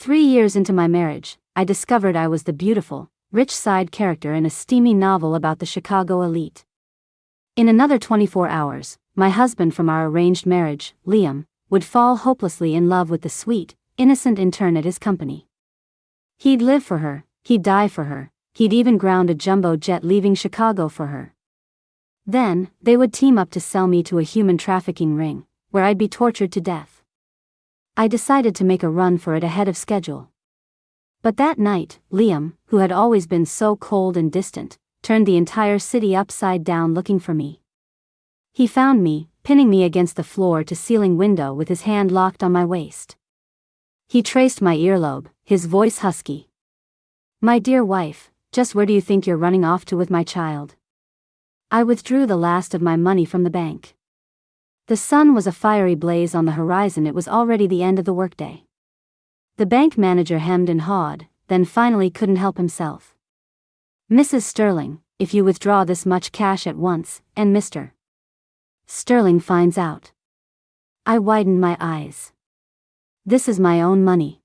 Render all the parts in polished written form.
3 years into my marriage, I discovered I was the beautiful, rich side character in a steamy novel about the Chicago elite. In another 24 hours, my husband from our arranged marriage, Liam, would fall hopelessly in love with the sweet, innocent intern at his company. He'd live for her, he'd die for her, he'd even ground a jumbo jet leaving Chicago for her. Then, they would team up to sell me to a human trafficking ring, where I'd be tortured to death. I decided to make a run for it ahead of schedule. But that night, Liam, who had always been so cold and distant, turned the entire city upside down looking for me. He found me, pinning me against the floor-to-ceiling window with his hand locked on my waist. He traced my earlobe, his voice husky. "My dear wife, just where do you think you're running off to with my child?" I withdrew the last of my money from the bank. The sun was a fiery blaze on the horizon. It was already the end of the workday. The bank manager hemmed and hawed, then finally couldn't help himself. "Mrs. Sterling, if you withdraw this much cash at once, and Mr. Sterling finds out." I widened my eyes. "This is my own money.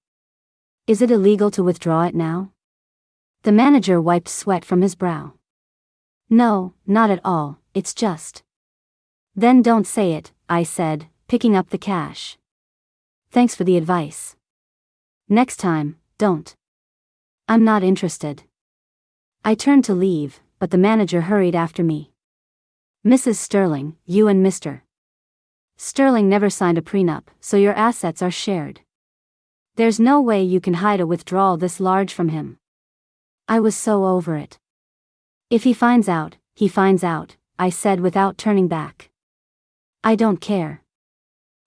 Is it illegal to withdraw it now?" The manager wiped sweat from his brow. "No, not at all, it's just." "Then don't say it," I said, picking up the cash. "Thanks for the advice. Next time, don't." "I'm not interested." I turned to leave, but the manager hurried after me. "Mrs. Sterling, you and Mr. Sterling never signed a prenup, so your assets are shared. There's no way you can hide a withdrawal this large from him." I was so over it. "If he finds out, he finds out," I said without turning back. "I don't care.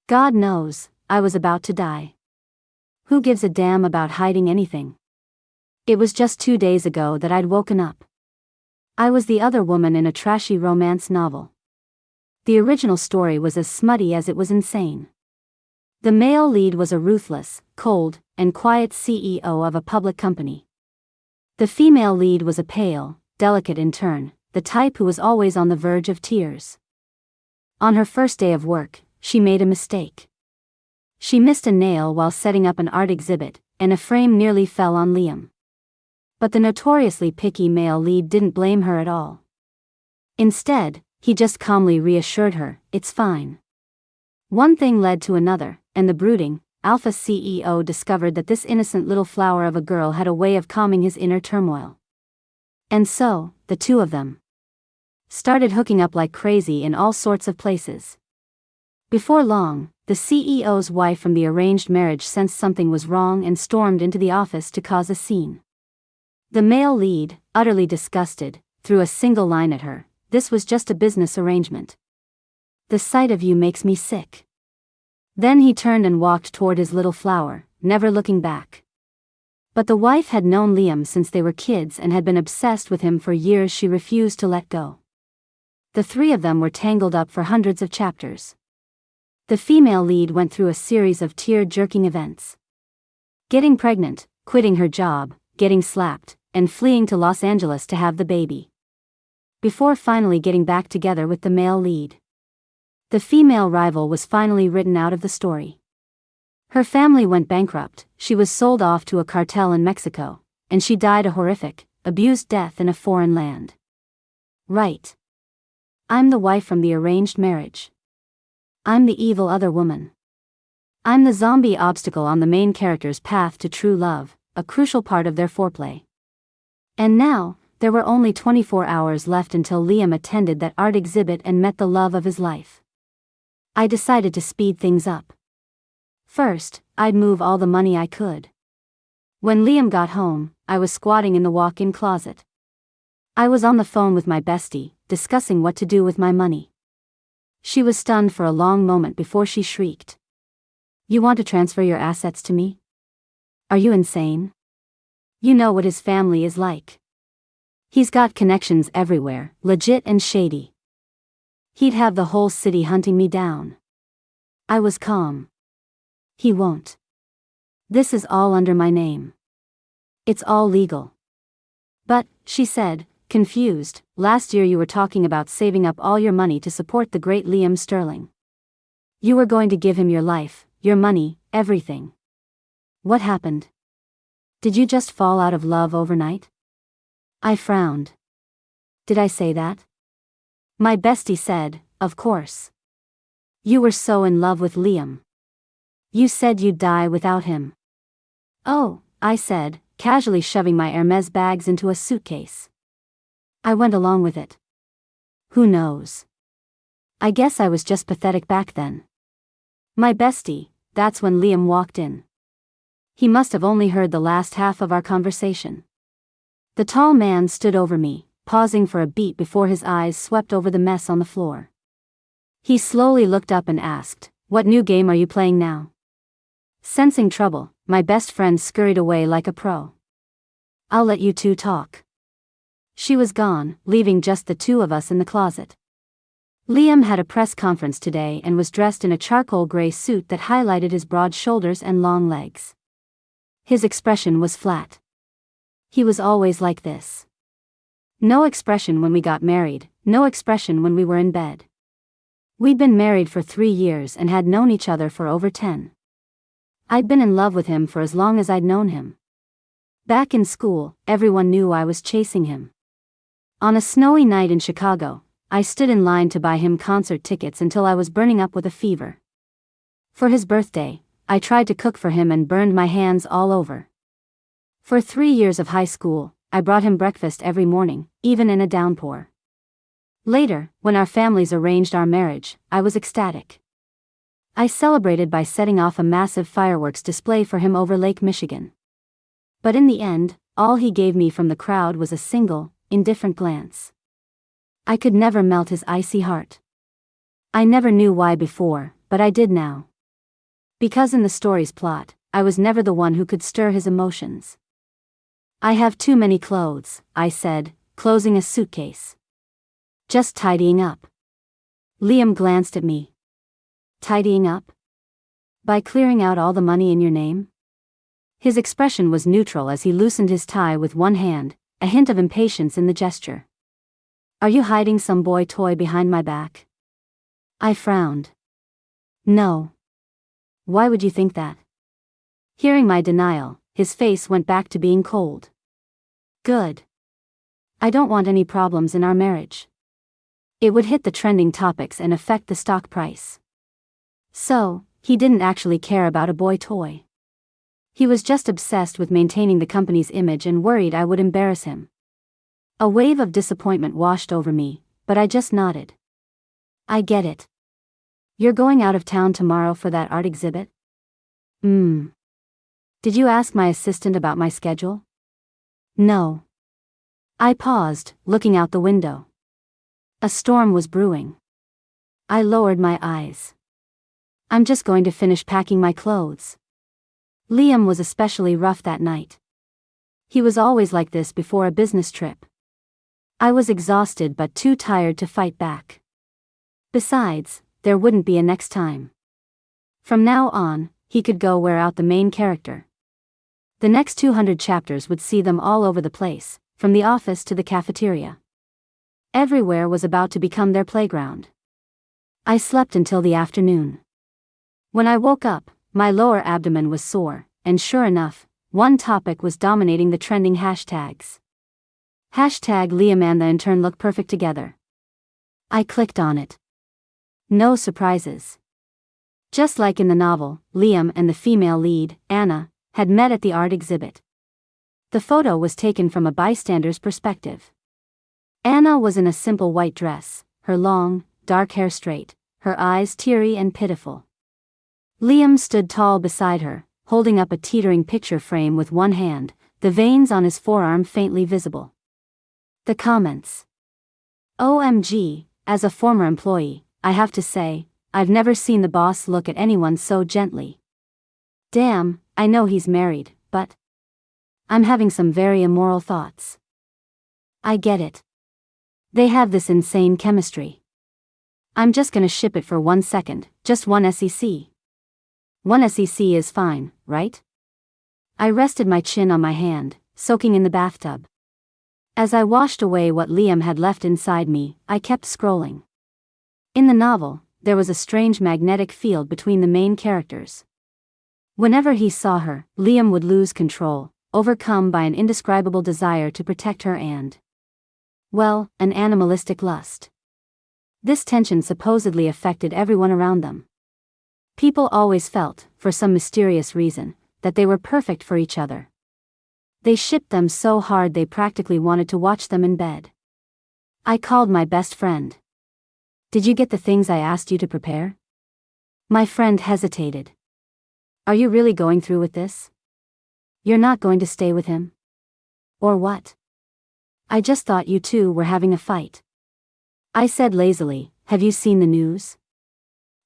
God knows, I was about to die. Who gives a damn about hiding anything?" It was just 2 days ago that I'd woken up. I was the other woman in a trashy romance novel. The original story was as smutty as it was insane. The male lead was a ruthless, cold, and quiet CEO of a public company. The female lead was a pale, delicate intern, the type who was always on the verge of tears. On her first day of work, she made a mistake. She missed a nail while setting up an art exhibit, and a frame nearly fell on Liam. But the notoriously picky male lead didn't blame her at all. Instead, he just calmly reassured her, "It's fine." One thing led to another, and the brooding, alpha CEO discovered that this innocent little flower of a girl had a way of calming his inner turmoil. And so, the two of them started hooking up like crazy in all sorts of places. Before long, the CEO's wife from the arranged marriage sensed something was wrong and stormed into the office to cause a scene. The male lead, utterly disgusted, threw a single line at her, "This was just a business arrangement. The sight of you makes me sick." Then he turned and walked toward his little flower, never looking back. But the wife had known Liam since they were kids and had been obsessed with him for years. She refused to let go. The three of them were tangled up for hundreds of chapters. The female lead went through a series of tear-jerking events. Getting pregnant, quitting her job, getting slapped, and fleeing to Los Angeles to have the baby. Before finally getting back together with the male lead. The female rival was finally written out of the story. Her family went bankrupt, she was sold off to a cartel in Mexico, and she died a horrific, abused death in a foreign land. Right. I'm the wife from the arranged marriage. I'm the evil other woman. I'm the zombie obstacle on the main character's path to true love, a crucial part of their foreplay. And now, there were only 24 hours left until Liam attended that art exhibit and met the love of his life. I decided to speed things up. First, I'd move all the money I could. When Liam got home, I was squatting in the walk-in closet. I was on the phone with my bestie, discussing what to do with my money. She was stunned for a long moment before she shrieked. "You want to transfer your assets to me? Are you insane? You know what his family is like. He's got connections everywhere, legit and shady. He'd have the whole city hunting me down." I was calm. "He won't. This is all under my name. It's all legal." "But," she said, confused, "last year you were talking about saving up all your money to support the great Liam Sterling. You were going to give him your life, your money, everything. What happened?" Did you just fall out of love overnight? I frowned. Did I say that? My bestie said, of course. You were so in love with Liam. You said you'd die without him. Oh, I said, casually shoving my Hermes bags into a suitcase. I went along with it. Who knows? I guess I was just pathetic back then. My bestie, that's when Liam walked in. He must have only heard the last half of our conversation. The tall man stood over me, pausing for a beat before his eyes swept over the mess on the floor. He slowly looked up and asked, "What new game are you playing now?" Sensing trouble, my best friend scurried away like a pro. "I'll let you two talk." She was gone, leaving just the two of us in the closet. Liam had a press conference today and was dressed in a charcoal gray suit that highlighted his broad shoulders and long legs. His expression was flat. He was always like this. No expression when we got married, no expression when we were in bed. We'd been married for 3 years and had known each other for over 10. I'd been in love with him for as long as I'd known him. Back in school, everyone knew I was chasing him. On a snowy night in Chicago, I stood in line to buy him concert tickets until I was burning up with a fever. For his birthday, I tried to cook for him and burned my hands all over. For 3 years of high school, I brought him breakfast every morning, even in a downpour. Later, when our families arranged our marriage, I was ecstatic. I celebrated by setting off a massive fireworks display for him over Lake Michigan. But in the end, all he gave me from the crowd was a single, indifferent glance. I could never melt his icy heart. I never knew why before, but I did now. Because in the story's plot, I was never the one who could stir his emotions. "I have too many clothes," I said, closing a suitcase. "Just tidying up." Liam glanced at me. "Tidying up? By clearing out all the money in your name?" His expression was neutral as he loosened his tie with one hand, a hint of impatience in the gesture. "Are you hiding some boy toy behind my back?" I frowned. "No. Why would you think that?" Hearing my denial, his face went back to being cold. "Good. I don't want any problems in our marriage. It would hit the trending topics and affect the stock price." So, he didn't actually care about a boy toy. He was just obsessed with maintaining the company's image and worried I would embarrass him. A wave of disappointment washed over me, but I just nodded. "I get it. You're going out of town tomorrow for that art exhibit?" Did you ask my assistant about my schedule?" "No." I paused, looking out the window. A storm was brewing. I lowered my eyes. "I'm just going to finish packing my clothes." Liam was especially rough that night. He was always like this before a business trip. I was exhausted but too tired to fight back. Besides, there wouldn't be a next time. From now on, he could go wear out the main character. The next 200 chapters would see them all over the place, from the office to the cafeteria. Everywhere was about to become their playground. I slept until the afternoon. When I woke up, my lower abdomen was sore, and sure enough, one topic was dominating the trending hashtags. #Liam and the intern look perfect together. I clicked on it. No surprises. Just like in the novel, Liam and the female lead, Anna, had met at the art exhibit. The photo was taken from a bystander's perspective. Anna was in a simple white dress, her long, dark hair straight, her eyes teary and pitiful. Liam stood tall beside her, holding up a teetering picture frame with one hand, the veins on his forearm faintly visible. The comments. OMG, as a former employee, I have to say, I've never seen the boss look at anyone so gently. Damn, I know he's married, but I'm having some very immoral thoughts. I get it. They have this insane chemistry. I'm just gonna ship it for 1 second, just 1 SEC. 1 SEC is fine, right? I rested my chin on my hand, soaking in the bathtub. As I washed away what Liam had left inside me, I kept scrolling. In the novel, there was a strange magnetic field between the main characters. Whenever he saw her, Liam would lose control, overcome by an indescribable desire to protect her and, well, an animalistic lust. This tension supposedly affected everyone around them. People always felt, for some mysterious reason, that they were perfect for each other. They shipped them so hard they practically wanted to watch them in bed. I called my best friend. "Did you get the things I asked you to prepare?" My friend hesitated. "Are you really going through with this? You're not going to stay with him? Or what?" "I just thought you two were having a fight." I said lazily, "Have you seen the news?"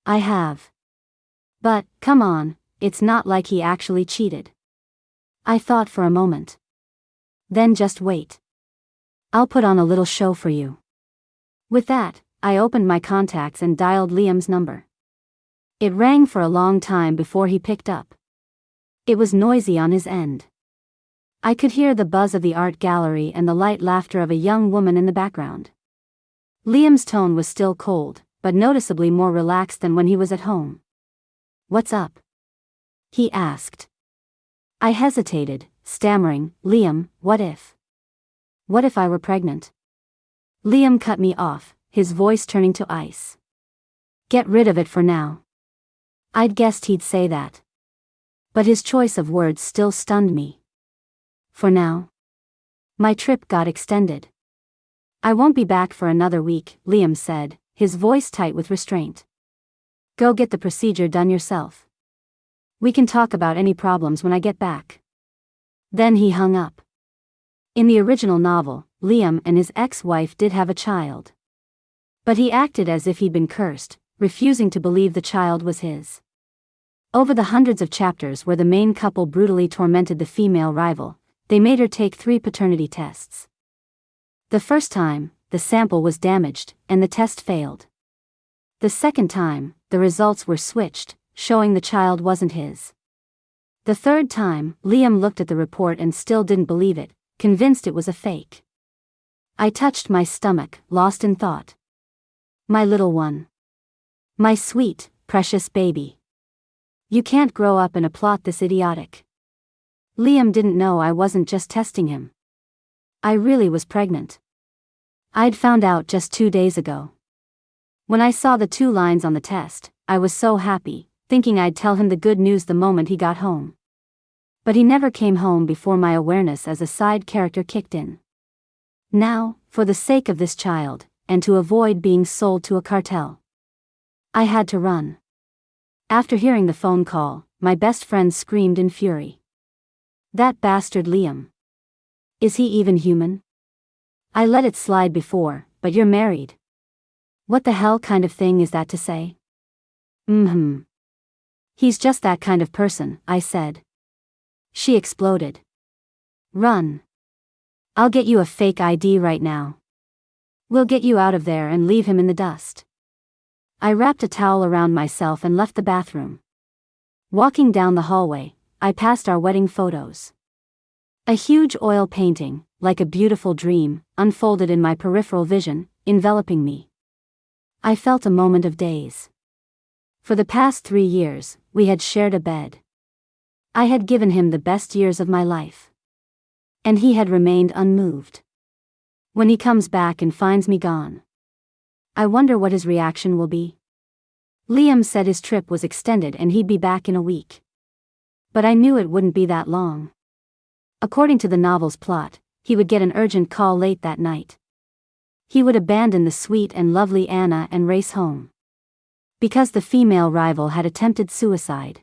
"I have. But, come on, it's not like he actually cheated." I thought for a moment. "Then just wait. I'll put on a little show for you." With that, I opened my contacts and dialed Liam's number. It rang for a long time before he picked up. It was noisy on his end. I could hear the buzz of the art gallery and the light laughter of a young woman in the background. Liam's tone was still cold, but noticeably more relaxed than when he was at home. "What's up?" he asked. I hesitated, stammering, "Liam, what if? What if I were pregnant?" Liam cut me off, his voice turning to ice. "Get rid of it for now." I'd guessed he'd say that. But his choice of words still stunned me. "For now?" My trip got extended. "I won't be back for another week," Liam said, his voice tight with restraint. "Go get the procedure done yourself. We can talk about any problems when I get back." Then he hung up. In the original novel, Liam and his ex-wife did have a child. But he acted as if he'd been cursed, refusing to believe the child was his. Over the hundreds of chapters where the main couple brutally tormented the female rival, they made her take 3 paternity tests. The first time, the sample was damaged, and the test failed. The second time, the results were switched, showing the child wasn't his. The third time, Liam looked at the report and still didn't believe it, convinced it was a fake. I touched my stomach, lost in thought. My little one. My sweet, precious baby. You can't grow up in a plot this idiotic. Liam didn't know I wasn't just testing him. I really was pregnant. I'd found out just 2 days ago. When I saw the 2 lines on the test, I was so happy, thinking I'd tell him the good news the moment he got home. But he never came home before my awareness as a side character kicked in. Now, for the sake of this child, and to avoid being sold to a cartel, I had to run. After hearing the phone call, my best friend screamed in fury. "That bastard Liam. Is he even human? I let it slide before, but you're married. What the hell kind of thing is that to say?" He's just that kind of person," I said. She exploded. "Run. I'll get you a fake ID right now. We'll get you out of there and leave him in the dust." I wrapped a towel around myself and left the bathroom. Walking down the hallway, I passed our wedding photos. A huge oil painting, like a beautiful dream, unfolded in my peripheral vision, enveloping me. I felt a moment of daze. For the past 3 years, we had shared a bed. I had given him the best years of my life. And he had remained unmoved. When he comes back and finds me gone, I wonder what his reaction will be. Liam said his trip was extended and he'd be back in a week. But I knew it wouldn't be that long. According to the novel's plot, he would get an urgent call late that night. He would abandon the sweet and lovely Anna and race home. Because the female rival had attempted suicide.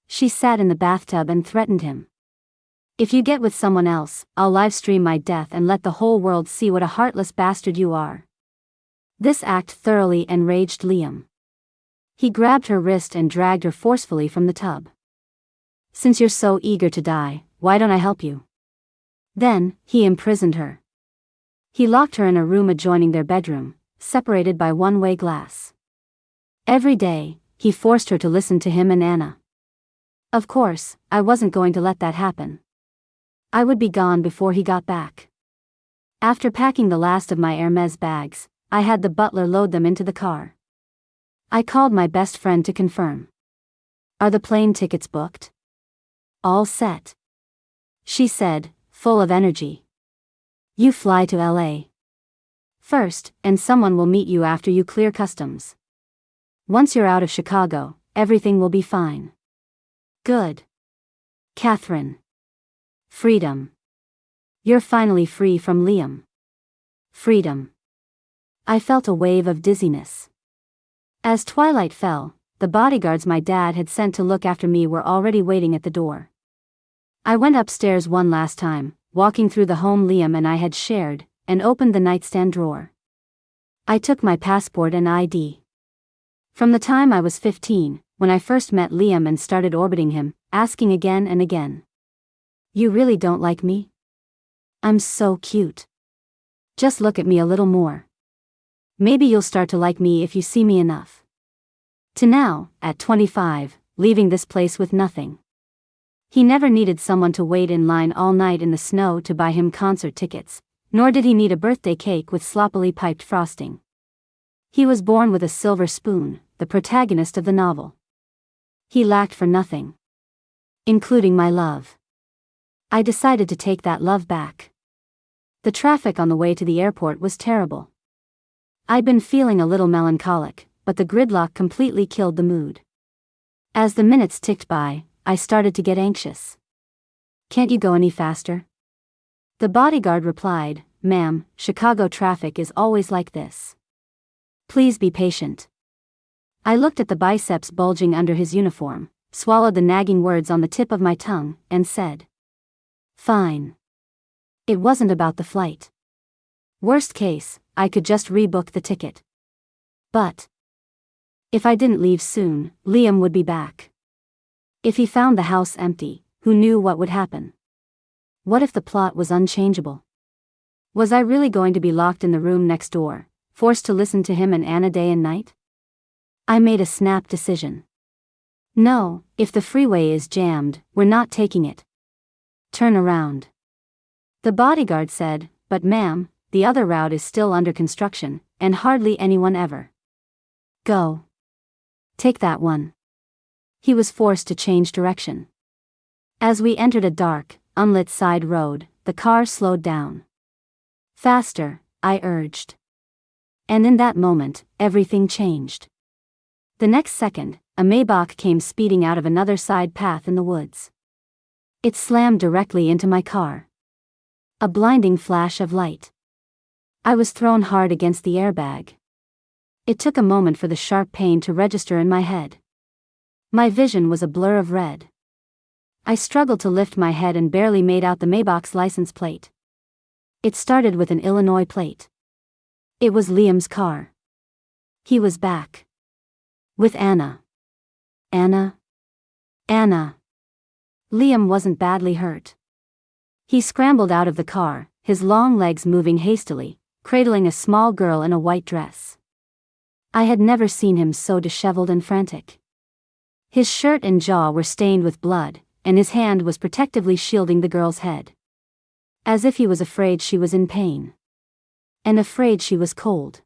She sat in the bathtub and threatened him. "If you get with someone else, I'll livestream my death and let the whole world see what a heartless bastard you are." This act thoroughly enraged Liam. He grabbed her wrist and dragged her forcefully from the tub. "Since you're so eager to die, why don't I help you?" Then, he imprisoned her. He locked her in a room adjoining their bedroom, separated by one-way glass. Every day, he forced her to listen to him and Anna. Of course, I wasn't going to let that happen. I would be gone before he got back. After packing the last of my Hermes bags, I had the butler load them into the car. I called my best friend to confirm. "Are the plane tickets booked?" "All set." she said, full of energy. You fly to LA first, and someone will meet you after you clear customs. Once you're out of Chicago, everything will be fine. Good. Catherine. Freedom. You're finally free from Liam. Freedom. I felt a wave of dizziness. As twilight fell, the bodyguards my dad had sent to look after me were already waiting at the door. I went upstairs one last time, walking through the home Liam and I had shared, and opened the nightstand drawer. I took my passport and ID. From the time I was 15, when I first met Liam and started orbiting him, asking again and again. You really don't like me? I'm so cute. Just look at me a little more. Maybe you'll start to like me if you see me enough. To now, at 25, leaving this place with nothing. He never needed someone to wait in line all night in the snow to buy him concert tickets, nor did he need a birthday cake with sloppily piped frosting. He was born with a silver spoon, the protagonist of the novel. He lacked for nothing, including my love. I decided to take that love back. The traffic on the way to the airport was terrible. I'd been feeling a little melancholic, but the gridlock completely killed the mood. As the minutes ticked by, I started to get anxious. Can't you go any faster? The bodyguard replied, Ma'am, Chicago traffic is always like this. Please be patient. I looked at the biceps bulging under his uniform, swallowed the nagging words on the tip of my tongue, and said, Fine. It wasn't about the flight. Worst case, I could just rebook the ticket. But if I didn't leave soon, Liam would be back. If he found the house empty, who knew what would happen? What if the plot was unchangeable? Was I really going to be locked in the room next door, forced to listen to him and Anna day and night? I made a snap decision. No, if the freeway is jammed, we're not taking it. Turn around. The bodyguard said, But ma'am, the other route is still under construction, and hardly anyone ever. Go. Take that one. He was forced to change direction. As we entered a dark, unlit side road, the car slowed down. Faster, I urged. And in that moment, everything changed. The next second, a Maybach came speeding out of another side path in the woods. It slammed directly into my car. A blinding flash of light. I was thrown hard against the airbag. It took a moment for the sharp pain to register in my head. My vision was a blur of red. I struggled to lift my head and barely made out the Maybach's license plate. It started with an Illinois plate. It was Liam's car. He was back. With Anna. Anna. Liam wasn't badly hurt. He scrambled out of the car, his long legs moving hastily, cradling a small girl in a white dress. I had never seen him so disheveled and frantic. His shirt and jaw were stained with blood, and his hand was protectively shielding the girl's head. As if he was afraid she was in pain. And afraid she was cold.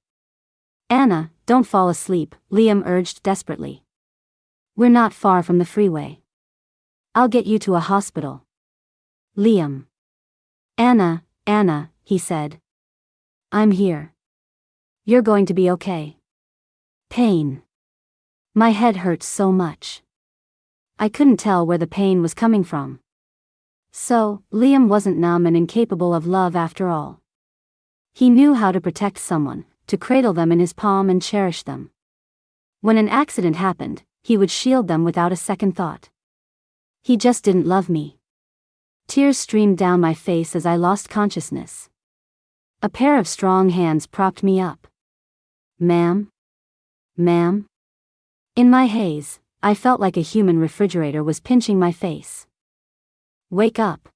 Anna, don't fall asleep, Liam urged desperately. We're not far from the freeway. I'll get you to a hospital. Liam. Anna, he said. I'm here. You're going to be okay. Pain. My head hurt so much. I couldn't tell where the pain was coming from. So, Liam wasn't numb and incapable of love after all. He knew how to protect someone, to cradle them in his palm and cherish them. When an accident happened, he would shield them without a second thought. He just didn't love me. Tears streamed down my face as I lost consciousness. A pair of strong hands propped me up. Ma'am? In my haze, I felt like a human refrigerator was pinching my face. Wake up.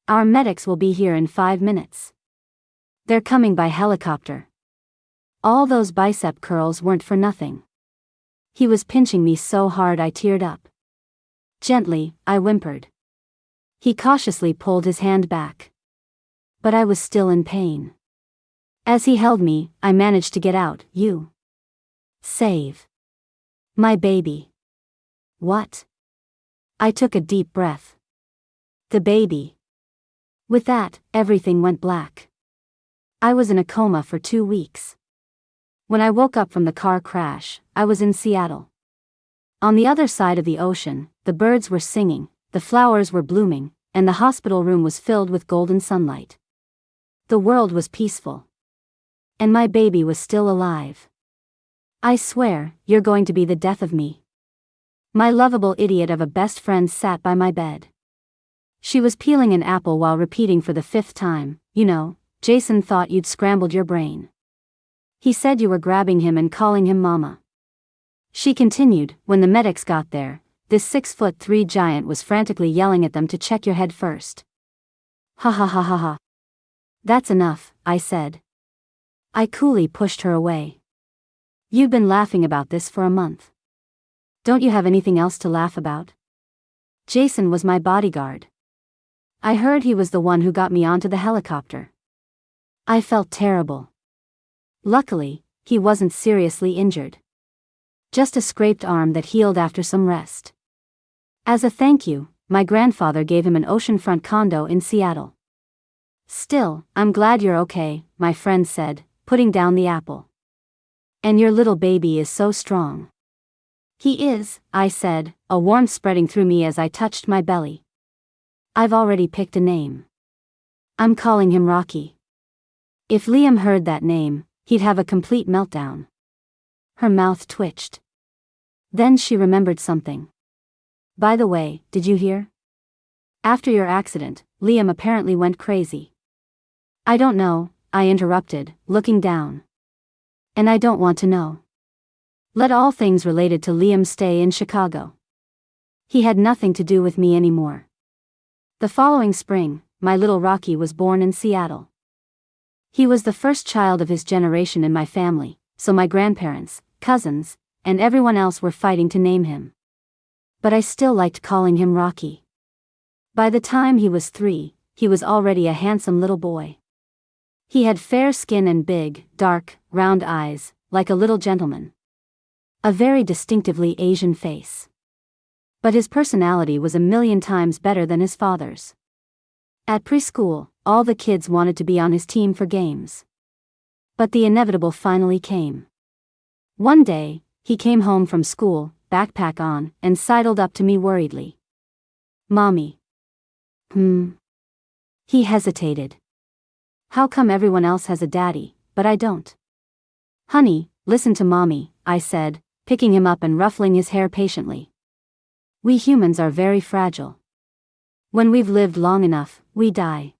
Our medics will be here in 5 minutes. They're coming by helicopter. All those bicep curls weren't for nothing. He was pinching me so hard I teared up. Gently, I whimpered. He cautiously pulled his hand back. But I was still in pain. As he held me, I managed to get out, You. Save. My baby. What? I took a deep breath. The baby. With that, everything went black. I was in a coma for 2 weeks. When I woke up from the car crash, I was in Seattle. On the other side of the ocean, the birds were singing, the flowers were blooming, and the hospital room was filled with golden sunlight. The world was peaceful. And my baby was still alive. I swear, you're going to be the death of me. My lovable idiot of a best friend sat by my bed. She was peeling an apple while repeating for the 5th time, "You know, Jason thought you'd scrambled your brain. He said you were grabbing him and calling him mama." She continued, "When the medics got there, this 6'3" giant was frantically yelling at them to check your head first." Ha ha ha ha ha. "That's enough," I said. I coolly pushed her away. "You've been laughing about this for a month. Don't you have anything else to laugh about?" Jason was my bodyguard. I heard he was the one who got me onto the helicopter. I felt terrible. Luckily, he wasn't seriously injured. Just a scraped arm that healed after some rest. As a thank you, my grandfather gave him an oceanfront condo in Seattle. "Still, I'm glad you're okay," my friend said, putting down the apple. "And your little baby is so strong." "He is," I said, a warmth spreading through me as I touched my belly. "I've already picked a name. I'm calling him Rocky." If Liam heard that name, he'd have a complete meltdown. Her mouth twitched. Then she remembered something. "By the way, did you hear? After your accident, Liam apparently went crazy." "I don't know," I interrupted, looking down. "And I don't want to know. Let all things related to Liam stay in Chicago. He had nothing to do with me anymore." The following spring, my little Rocky was born in Seattle. He was the first child of his generation in my family, so my grandparents, cousins, and everyone else were fighting to name him. But I still liked calling him Rocky. By the time he was 3, he was already a handsome little boy. He had fair skin and big, dark, round eyes, like a little gentleman. A very distinctively Asian face. But his personality was a million times better than his father's. At preschool, all the kids wanted to be on his team for games. But the inevitable finally came. One day, he came home from school, backpack on, and sidled up to me worriedly. "Mommy." He hesitated. "How come everyone else has a daddy, but I don't?" "Honey, listen to mommy," I said, picking him up and ruffling his hair patiently. "We humans are very fragile. When we've lived long enough, we die.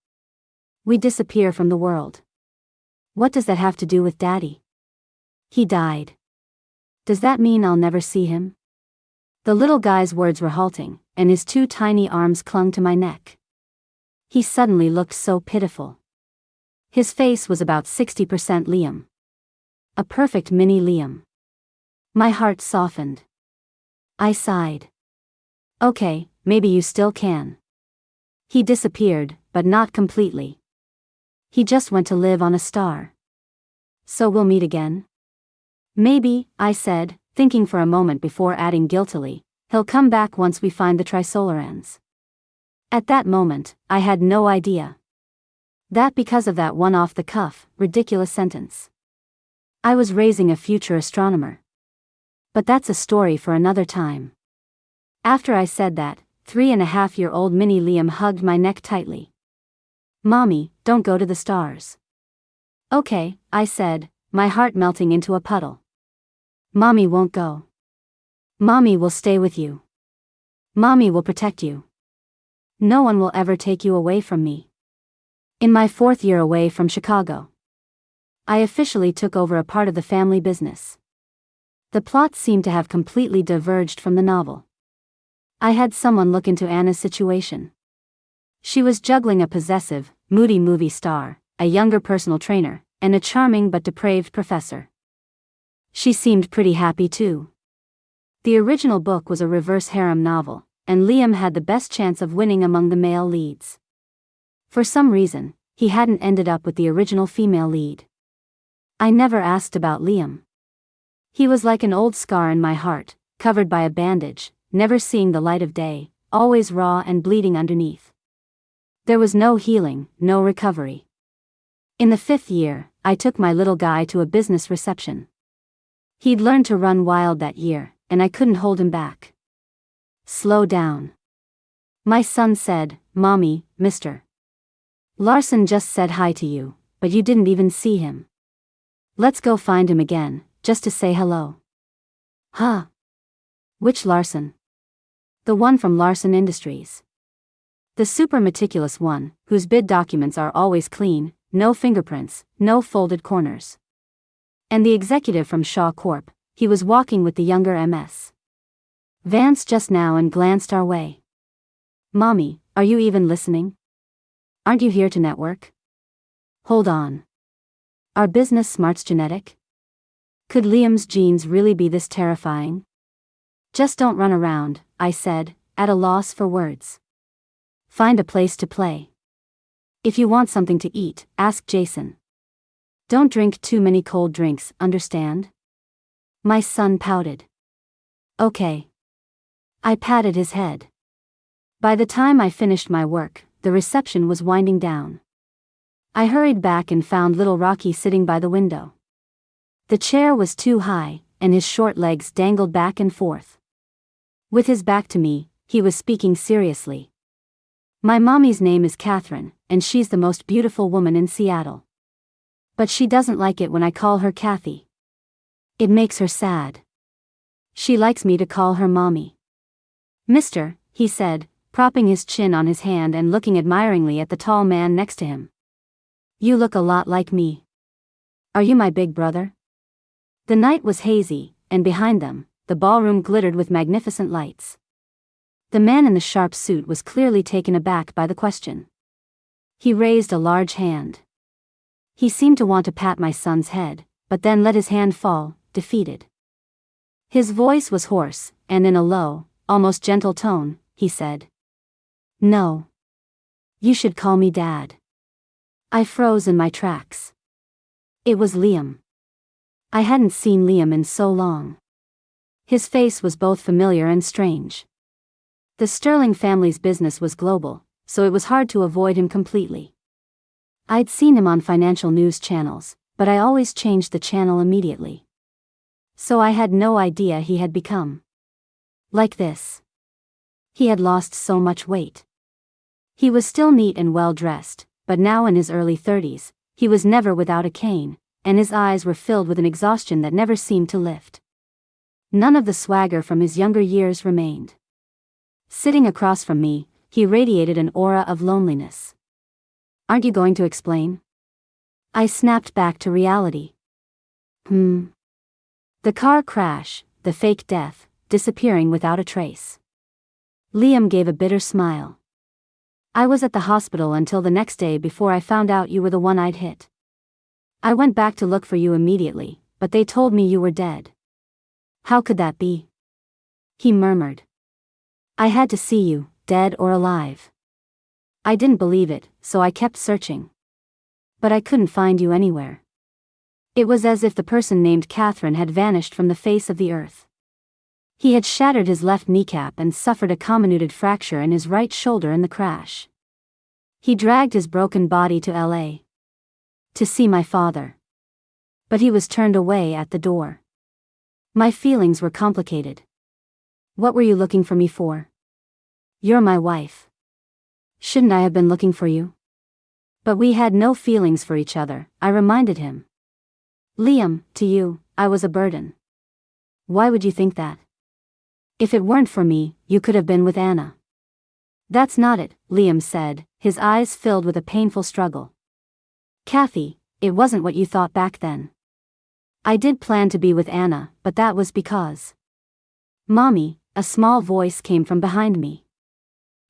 We disappear from the world. What does that have to do with Daddy? He died. Does that mean I'll never see him?" The little guy's words were halting, and his 2 tiny arms clung to my neck. He suddenly looked so pitiful. His face was about 60% Liam. A perfect mini Liam. My heart softened. I sighed. "Okay, maybe you still can." He disappeared, but not completely. He just went to live on a star. "So we'll meet again?" "Maybe," I said, thinking for a moment before adding guiltily, "He'll come back once we find the Trisolarans." At that moment, I had no idea. That because of that one off-the-cuff, ridiculous sentence. I was raising a future astronomer. But that's a story for another time. After I said that, 3.5-year-old mini Liam hugged my neck tightly. "Mommy, don't go to the stars." "Okay," I said, my heart melting into a puddle. "Mommy won't go. Mommy will stay with you. Mommy will protect you. No one will ever take you away from me." In my 4th year away from Chicago, I officially took over a part of the family business. The plot seemed to have completely diverged from the novel. I had someone look into Anna's situation. She was juggling a possessive, moody movie star, a younger personal trainer, and a charming but depraved professor. She seemed pretty happy too. The original book was a reverse harem novel, and Liam had the best chance of winning among the male leads. For some reason, he hadn't ended up with the original female lead. I never asked about Liam. He was like an old scar in my heart, covered by a bandage, never seeing the light of day, always raw and bleeding underneath. There was no healing, no recovery. In the 5th year, I took my little guy to a business reception. He'd learned to run wild that year, and I couldn't hold him back. Slow down. My son said, Mommy, Mr. Larson just said hi to you, but you didn't even see him. Let's go find him again, just to say hello. Huh? Which Larson? The one from Larson Industries. The super meticulous one, whose bid documents are always clean, no fingerprints, no folded corners. And the executive from Shaw Corp, he was walking with the younger MS. Vance just now and glanced our way. Mommy, are you even listening? Aren't you here to network? Hold on. Are business smarts genetic? Could Liam's genes really be this terrifying? Just don't run around, I said, at a loss for words. Find a place to play. If you want something to eat, ask Jason. Don't drink too many cold drinks, understand? My son pouted. Okay. I patted his head. By the time I finished my work, the reception was winding down. I hurried back and found little Rocky sitting by the window. The chair was too high, and his short legs dangled back and forth. With his back to me, he was speaking seriously. My mommy's name is Catherine, and she's the most beautiful woman in Seattle. But she doesn't like it when I call her Kathy. It makes her sad. She likes me to call her Mommy. Mister, he said, propping his chin on his hand and looking admiringly at the tall man next to him. You look a lot like me. Are you my big brother? The night was hazy, and behind them, the ballroom glittered with magnificent lights. The man in the sharp suit was clearly taken aback by the question. He raised a large hand. He seemed to want to pat my son's head, but then let his hand fall, defeated. His voice was hoarse, and in a low, almost gentle tone, he said, No. You should call me Dad. I froze in my tracks. It was Liam. I hadn't seen Liam in so long. His face was both familiar and strange. The Sterling family's business was global, so it was hard to avoid him completely. I'd seen him on financial news channels, but I always changed the channel immediately. So I had no idea he had become like this. He had lost so much weight. He was still neat and well dressed, but now in his early 30s, he was never without a cane, and his eyes were filled with an exhaustion that never seemed to lift. None of the swagger from his younger years remained. Sitting across from me, he radiated an aura of loneliness. Aren't you going to explain? I snapped back to reality. The car crash, the fake death, disappearing without a trace. Liam gave a bitter smile. I was at the hospital until the next day before I found out you were the one I'd hit. I went back to look for you immediately, but they told me you were dead. How could that be? He murmured. I had to see you, dead or alive. I didn't believe it, so I kept searching. But I couldn't find you anywhere. It was as if the person named Catherine had vanished from the face of the earth. He had shattered his left kneecap and suffered a comminuted fracture in his right shoulder in the crash. He dragged his broken body to LA. To see my father. But he was turned away at the door. My feelings were complicated. What were you looking for me for? You're my wife. Shouldn't I have been looking for you? But we had no feelings for each other, I reminded him. Liam, to you, I was a burden. Why would you think that? If it weren't for me, you could have been with Anna. That's not it, Liam said, his eyes filled with a painful struggle. Kathy, it wasn't what you thought back then. I did plan to be with Anna, but that was because. Mommy, a small voice came from behind me.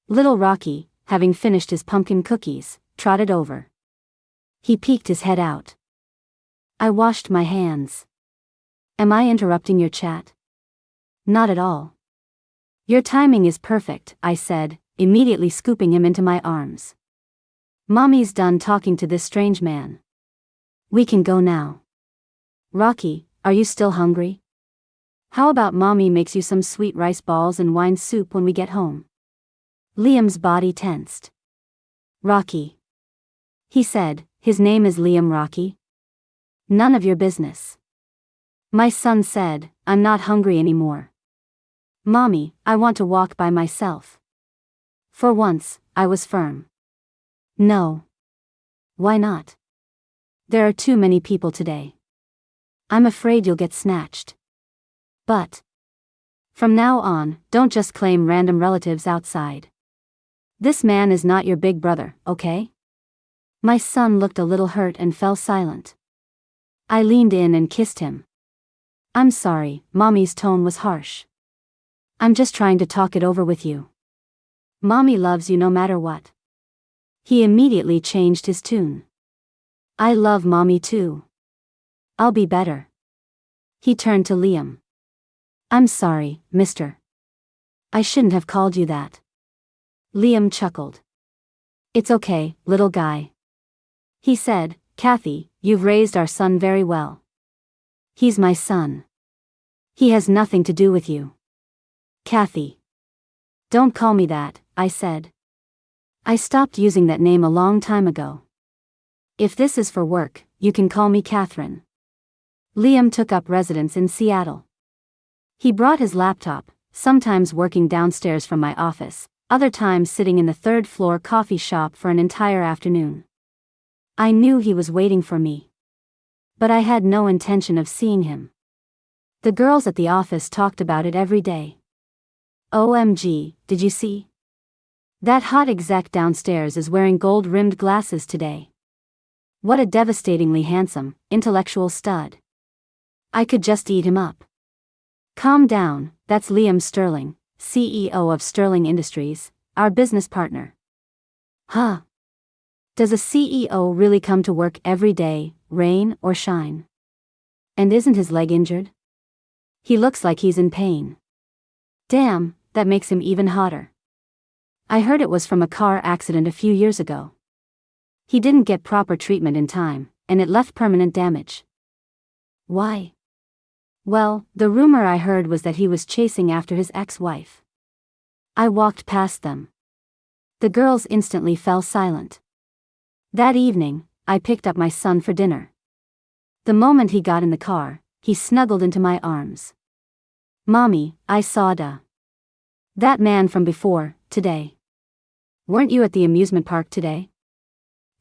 Little Rocky, having finished his pumpkin cookies, trotted over. He peeked his head out. I washed my hands. Am I interrupting your chat? Not at all. Your timing is perfect, I said, immediately scooping him into my arms. Mommy's done talking to this strange man. We can go now. Rocky, are you still hungry? How about Mommy makes you some sweet rice balls and wine soup when we get home? Liam's body tensed. Rocky. He said, his name is Liam Rocky? None of your business. My son said, I'm not hungry anymore. Mommy, I want to walk by myself. For once, I was firm. No. Why not? There are too many people today. I'm afraid you'll get snatched. But from now on, don't just claim random relatives outside. This man is not your big brother, okay? My son looked a little hurt and fell silent. I leaned in and kissed him. I'm sorry, Mommy's tone was harsh. I'm just trying to talk it over with you. Mommy loves you no matter what. He immediately changed his tune. I love Mommy too. I'll be better. He turned to Liam. I'm sorry, mister. I shouldn't have called you that. Liam chuckled. It's okay, little guy. He said, Kathy, you've raised our son very well. He's my son. He has nothing to do with you. Kathy. Don't call me that, I said. I stopped using that name a long time ago. If this is for work, you can call me Catherine. Liam took up residence in Seattle. He brought his laptop, sometimes working downstairs from my office, other times sitting in the third-floor coffee shop for an entire afternoon. I knew he was waiting for me. But I had no intention of seeing him. The girls at the office talked about it every day. OMG, did you see? That hot exec downstairs is wearing gold-rimmed glasses today. What a devastatingly handsome, intellectual stud. I could just eat him up. Calm down, that's Liam Sterling, CEO of Sterling Industries, our business partner. Huh? Does a CEO really come to work every day, rain or shine? And isn't his leg injured? He looks like he's in pain. Damn, that makes him even hotter. I heard it was from a car accident a few years ago. He didn't get proper treatment in time, and it left permanent damage. Why? Well, the rumor I heard was that he was chasing after his ex-wife. I walked past them. The girls instantly fell silent. That evening, I picked up my son for dinner. The moment he got in the car, he snuggled into my arms. Mommy, I saw that man from before, today. Weren't you at the amusement park today?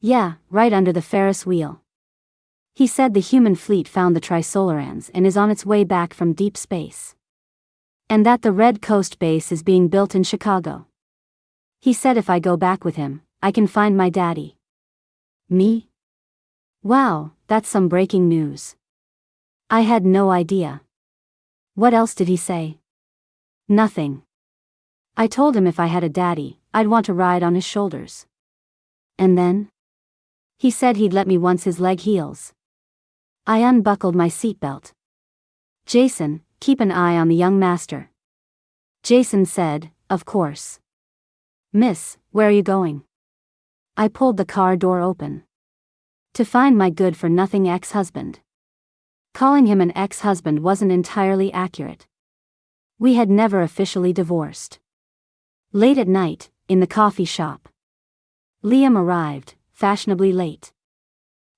Yeah, right under the Ferris wheel. He said the human fleet found the Trisolarans and is on its way back from deep space. And that the Red Coast base is being built in Chicago. He said if I go back with him, I can find my daddy. Me? Wow, that's some breaking news. I had no idea. What else did he say? Nothing. I told him if I had a daddy, I'd want to ride on his shoulders. And then? He said he'd let me once his leg heals. I unbuckled my seatbelt. Jason, keep an eye on the young master. Jason said, of course. Miss, where are you going? I pulled the car door open. To find my good-for-nothing ex-husband. Calling him an ex-husband wasn't entirely accurate. We had never officially divorced. Late at night, in the coffee shop. Liam arrived, fashionably late.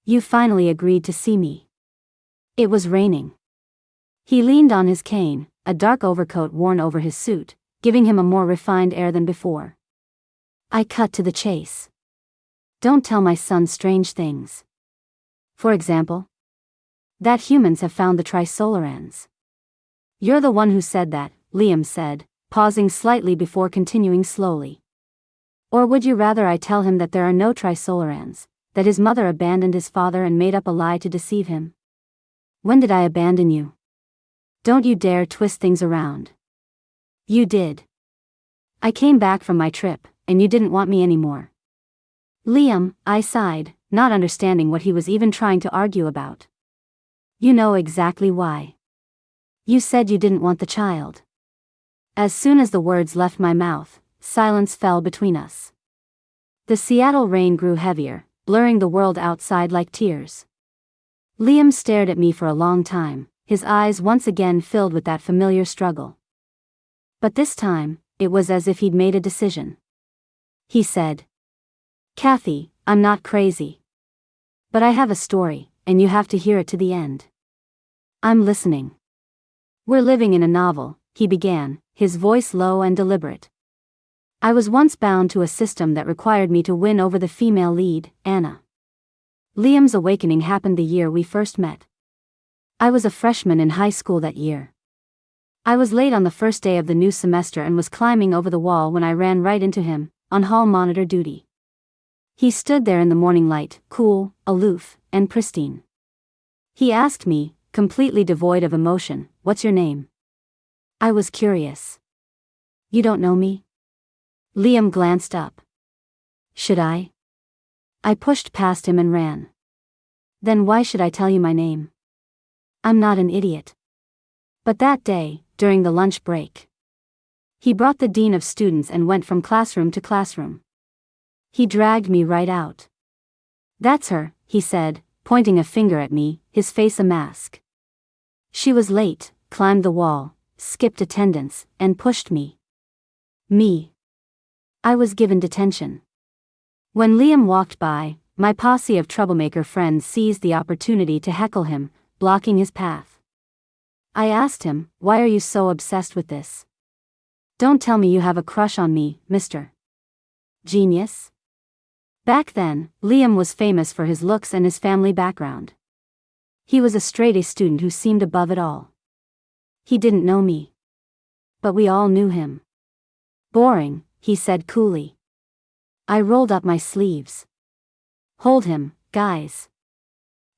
You finally agreed to see me. It was raining. He leaned on his cane, a dark overcoat worn over his suit, giving him a more refined air than before. I cut to the chase. Don't tell my son strange things. For example, that humans have found the Trisolarans. You're the one who said that, Liam said, pausing slightly before continuing slowly. Or would you rather I tell him that there are no Trisolarans, that his mother abandoned his father and made up a lie to deceive him? When did I abandon you? Don't you dare twist things around. You did. I came back from my trip, and you didn't want me anymore. Liam, I sighed, not understanding what he was even trying to argue about. You know exactly why. You said you didn't want the child. As soon as the words left my mouth, silence fell between us. The Seattle rain grew heavier, blurring the world outside like tears. Liam stared at me for a long time, his eyes once again filled with that familiar struggle. But this time, it was as if he'd made a decision. He said, Kathy, I'm not crazy. But I have a story, and you have to hear it to the end. I'm listening. We're living in a novel, he began, his voice low and deliberate. I was once bound to a system that required me to win over the female lead, Anna. Liam's awakening happened the year we first met. I was a freshman in high school that year. I was late on the first day of the new semester and was climbing over the wall when I ran right into him, on hall monitor duty. He stood there in the morning light, cool, aloof, and pristine. He asked me, completely devoid of emotion, "What's your name?" I was curious. "You don't know me?" Liam glanced up. "Should I?" I pushed past him and ran. "Then why should I tell you my name? I'm not an idiot." But that day, during the lunch break, he brought the dean of students and went from classroom to classroom. He dragged me right out. "That's her," he said, pointing a finger at me, his face a mask. "She was late, climbed the wall, skipped attendance, and pushed me." Me. I was given detention. When Liam walked by, my posse of troublemaker friends seized the opportunity to heckle him, blocking his path. I asked him, "Why are you so obsessed with this? Don't tell me you have a crush on me, Mr. Genius?" Back then, Liam was famous for his looks and his family background. He was a straight-A student who seemed above it all. He didn't know me. But we all knew him. "Boring," he said coolly. I rolled up my sleeves. "Hold him, guys.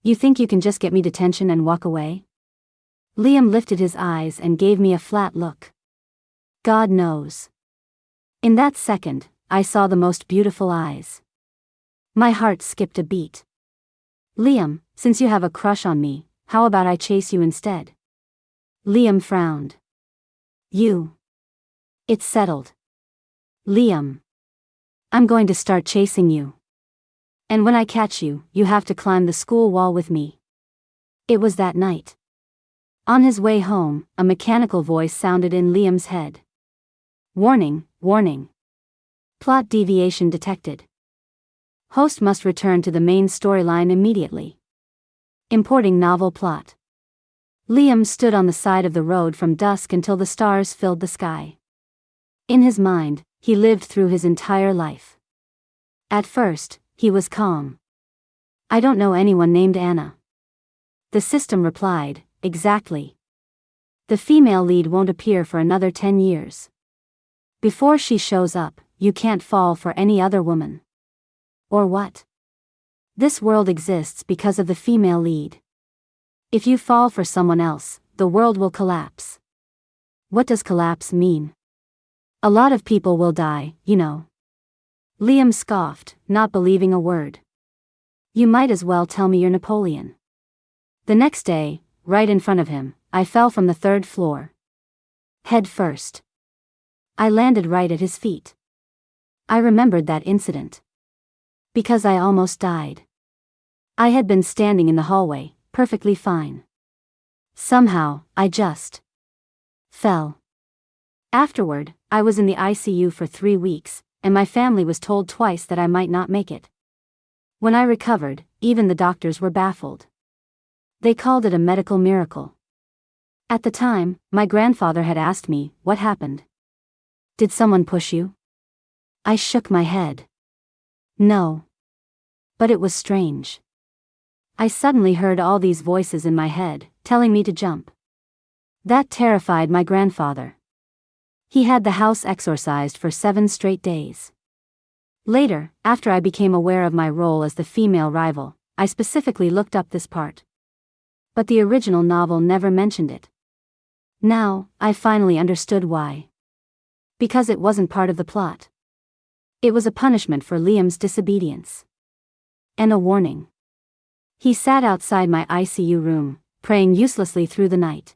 You think you can just get me detention and walk away?" Liam lifted his eyes and gave me a flat look. God knows. In that second, I saw the most beautiful eyes. My heart skipped a beat. "Liam, since you have a crush on me, how about I chase you instead?" Liam frowned. "You." It's settled. "Liam. I'm going to start chasing you. And when I catch you, you have to climb the school wall with me." It was that night. On his way home, a mechanical voice sounded in Liam's head. "Warning, warning. Plot deviation detected. Host must return to the main storyline immediately. Importing novel plot." Liam stood on the side of the road from dusk until the stars filled the sky. In his mind, he lived through his entire life. At first, he was calm. "I don't know anyone named Anna." The system replied, "Exactly. The female lead won't appear for another 10 years. Before she shows up, you can't fall for any other woman." Or what? This world exists because of the female lead. If you fall for someone else, the world will collapse. What does collapse mean? A lot of people will die, you know. Liam scoffed, not believing a word. "You might as well tell me you're Napoleon." The next day, right in front of him, I fell from the 3rd floor. Head first. I landed right at his feet. I remembered that incident. Because I almost died. I had been standing in the hallway, perfectly fine. Somehow, I just fell. Afterward, I was in the ICU for 3 weeks, and my family was told twice that I might not make it. When I recovered, even the doctors were baffled. They called it a medical miracle. At the time, my grandfather had asked me, "What happened? Did someone push you?" I shook my head. No. But it was strange. I suddenly heard all these voices in my head, telling me to jump. That terrified my grandfather. He had the house exorcised for 7 straight days. Later, after I became aware of my role as the female rival, I specifically looked up this part. But the original novel never mentioned it. Now, I finally understood why. Because it wasn't part of the plot. It was a punishment for Liam's disobedience. And a warning. He sat outside my ICU room, praying uselessly through the night.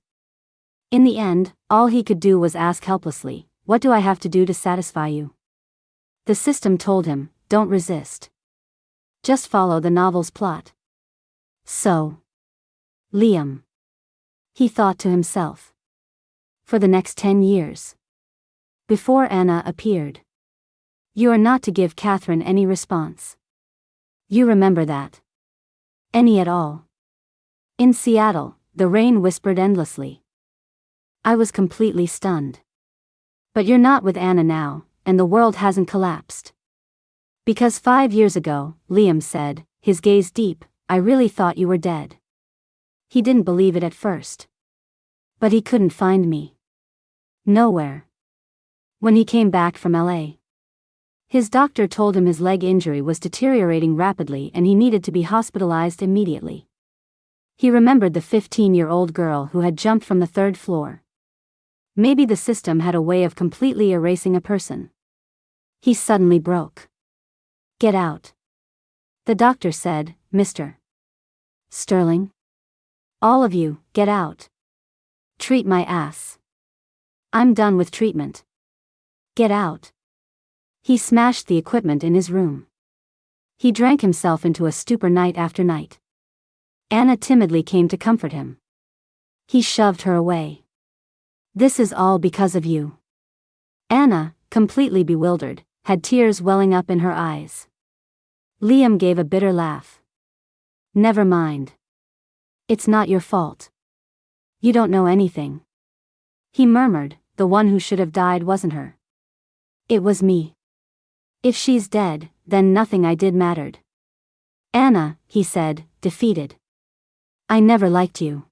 In the end, all he could do was ask helplessly, "What do I have to do to satisfy you?" The system told him, "Don't resist. Just follow the novel's plot." So, Liam. He thought to himself. For the next 10 years. Before Anna appeared. You are not to give Catherine any response. You remember that? Any at all? In Seattle, the rain whispered endlessly. I was completely stunned. But you're not with Anna now, and the world hasn't collapsed. Because 5 years ago, Liam said, his gaze deep, I really thought you were dead. He didn't believe it at first. But he couldn't find me. Nowhere. When he came back from LA. His doctor told him his leg injury was deteriorating rapidly and he needed to be hospitalized immediately. He remembered the 15-year-old girl who had jumped from the 3rd floor. Maybe the system had a way of completely erasing a person. He suddenly broke. Get out. The doctor said, Mr. Sterling? All of you, get out. Treat my ass. I'm done with treatment. Get out. He smashed the equipment in his room. He drank himself into a stupor night after night. Anna timidly came to comfort him. He shoved her away. This is all because of you. Anna, completely bewildered, had tears welling up in her eyes. Liam gave a bitter laugh. Never mind. It's not your fault. You don't know anything. He murmured, the one who should have died wasn't her. It was me. If she's dead, then nothing I did mattered. Anna, he said, defeated. I never liked you.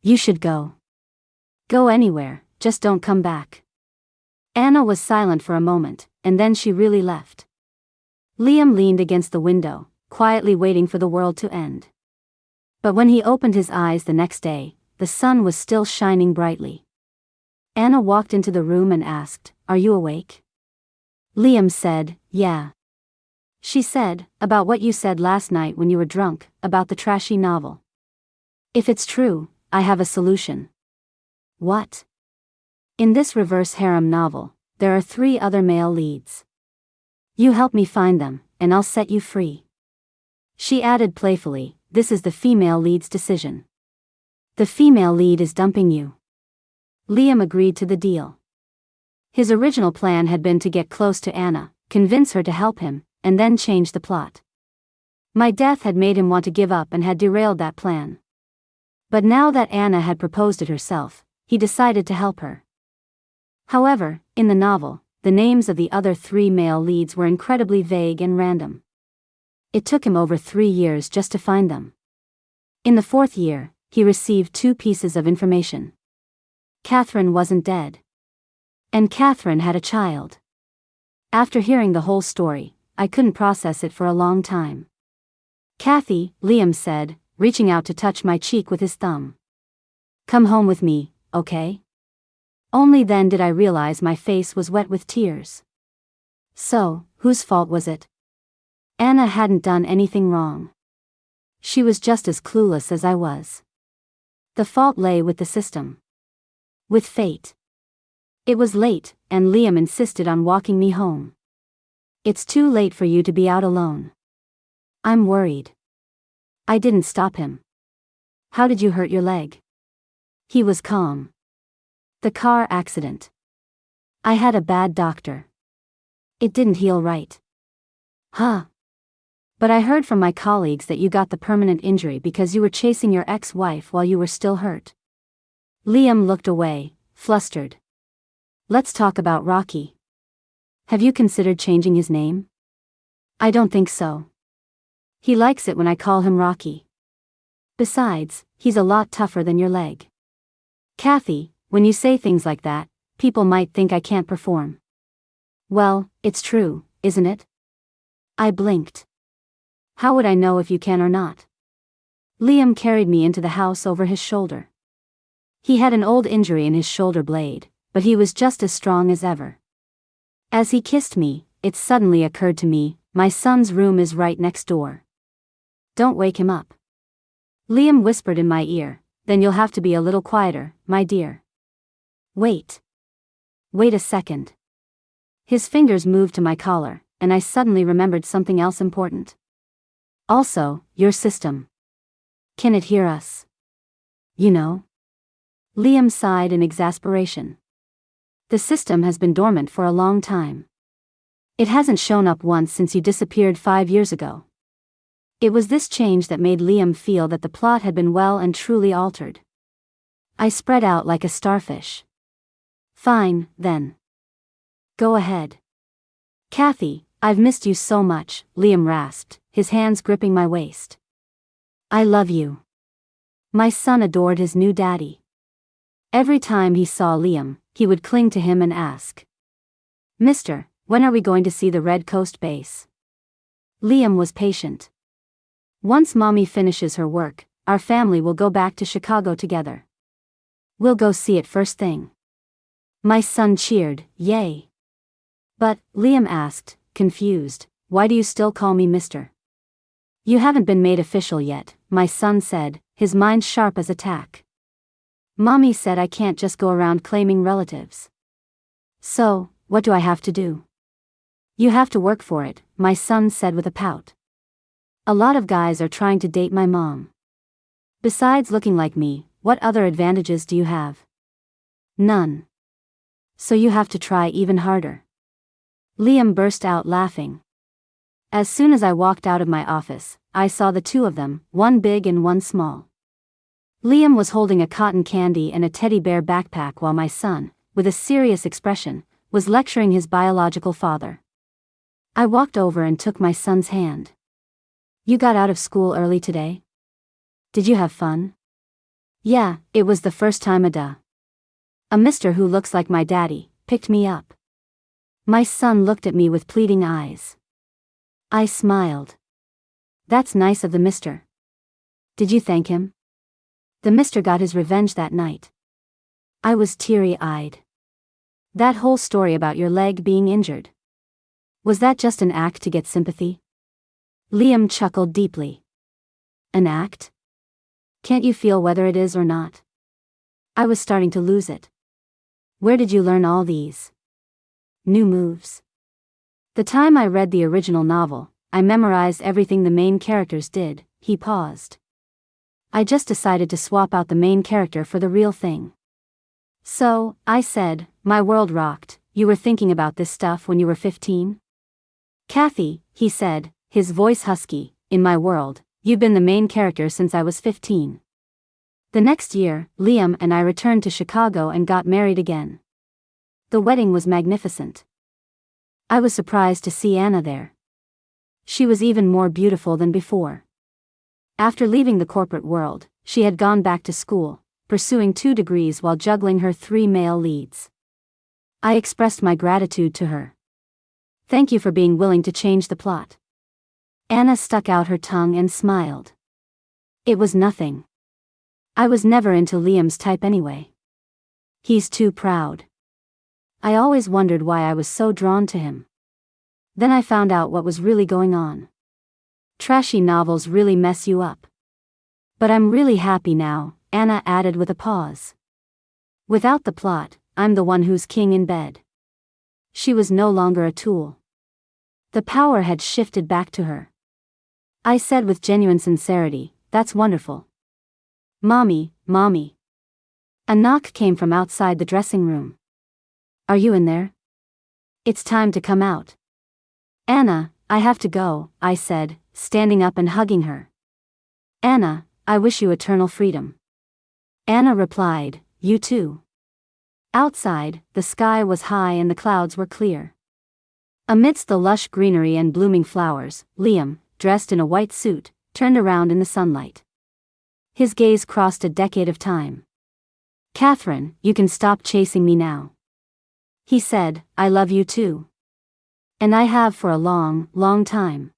You should go. Go anywhere, just don't come back. Anna was silent for a moment, and then she really left. Liam leaned against the window, quietly waiting for the world to end. But when he opened his eyes the next day, the sun was still shining brightly. Anna walked into the room and asked, Are you awake? Liam said, Yeah. She said, About what you said last night when you were drunk, about the trashy novel. If it's true, I have a solution. What? In this reverse harem novel, there are 3 other male leads. You help me find them, and I'll set you free. She added playfully, This is the female lead's decision. The female lead is dumping you. Liam agreed to the deal. His original plan had been to get close to Anna, convince her to help him, and then change the plot. My death had made him want to give up and had derailed that plan. But now that Anna had proposed it herself, he decided to help her. However, in the novel, the names of the other 3 male leads were incredibly vague and random. It took him over 3 years just to find them. In the 4th year, he received 2 pieces of information. Catherine wasn't dead. And Catherine had a child. After hearing the whole story, I couldn't process it for a long time. Kathy, Liam said, reaching out to touch my cheek with his thumb. Come home with me, okay? Only then did I realize my face was wet with tears. So, whose fault was it? Anna hadn't done anything wrong. She was just as clueless as I was. The fault lay with the system. With fate. It was late, and Liam insisted on walking me home. It's too late for you to be out alone. I'm worried. I didn't stop him. How did you hurt your leg? He was calm. The car accident. I had a bad doctor. It didn't heal right. Huh. But I heard from my colleagues that you got the permanent injury because you were chasing your ex-wife while you were still hurt. Liam looked away, flustered. Let's talk about Rocky. Have you considered changing his name? I don't think so. He likes it when I call him Rocky. Besides, he's a lot tougher than your leg. Kathy, when you say things like that, people might think I can't perform. Well, it's true, isn't it? I blinked. How would I know if you can or not? Liam carried me into the house over his shoulder. He had an old injury in his shoulder blade, but he was just as strong as ever. As he kissed me, it suddenly occurred to me, my son's room is right next door. Don't wake him up. Liam whispered in my ear, then you'll have to be a little quieter, my dear. Wait. Wait a second. His fingers moved to my collar, and I suddenly remembered something else important. Also, your system. Can it hear us? You know? Liam sighed in exasperation. The system has been dormant for a long time. It hasn't shown up once since you disappeared 5 years ago. It was this change that made Liam feel that the plot had been well and truly altered. I spread out like a starfish. Fine, then. Go ahead. Kathy, I've missed you so much, Liam rasped, his hands gripping my waist. I love you. My son adored his new daddy. Every time he saw Liam, he would cling to him and ask, Mister, when are we going to see the Red Coast base? Liam was patient. Once Mommy finishes her work, our family will go back to Chicago together. We'll go see it first thing. My son cheered, yay. But, Liam asked, confused, why do you still call me Mister? You haven't been made official yet, my son said, his mind sharp as a tack. Mommy said I can't just go around claiming relatives. So, what do I have to do? You have to work for it, my son said with a pout. A lot of guys are trying to date my mom. Besides looking like me, what other advantages do you have? None. So you have to try even harder. Liam burst out laughing. As soon as I walked out of my office, I saw the two of them, one big and one small. Liam was holding a cotton candy and a teddy bear backpack while my son, with a serious expression, was lecturing his biological father. I walked over and took my son's hand. You got out of school early today? Did you have fun? Yeah, it was the first time a mister who looks like my daddy picked me up. My son looked at me with pleading eyes. I smiled. That's nice of the mister. Did you thank him? The mister got his revenge that night. I was teary-eyed. That whole story about your leg being injured. Was that just an act to get sympathy? Liam chuckled deeply. An act? Can't you feel whether it is or not? I was starting to lose it. Where did you learn all these new moves? The time I read the original novel, I memorized everything the main characters did. He paused. I just decided to swap out the main character for the real thing. So, I said, my world rocked. You were thinking about this stuff when you were 15? Kathy, he said, his voice husky, in my world, you've been the main character since I was 15. The next year, Liam and I returned to Chicago and got married again. The wedding was magnificent. I was surprised to see Anna there. She was even more beautiful than before. After leaving the corporate world, she had gone back to school, pursuing 2 degrees while juggling her 3 male leads. I expressed my gratitude to her. Thank you for being willing to change the plot. Anna stuck out her tongue and smiled. It was nothing. I was never into Liam's type anyway. He's too proud. I always wondered why I was so drawn to him. Then I found out what was really going on. Trashy novels really mess you up. But I'm really happy now, Anna added with a pause. Without the plot, I'm the one who's king in bed. She was no longer a tool. The power had shifted back to her. I said with genuine sincerity, that's wonderful. Mommy. A knock came from outside the dressing room. Are you in there? It's time to come out. Anna, I have to go, I said, standing up and hugging her. Anna, I wish you eternal freedom. Anna replied, you too. Outside, the sky was high and the clouds were clear. Amidst the lush greenery and blooming flowers, Liam, dressed in a white suit, turned around in the sunlight. His gaze crossed a decade of time. Catherine, you can stop chasing me now. He said, I love you too. And I have for a long, long time.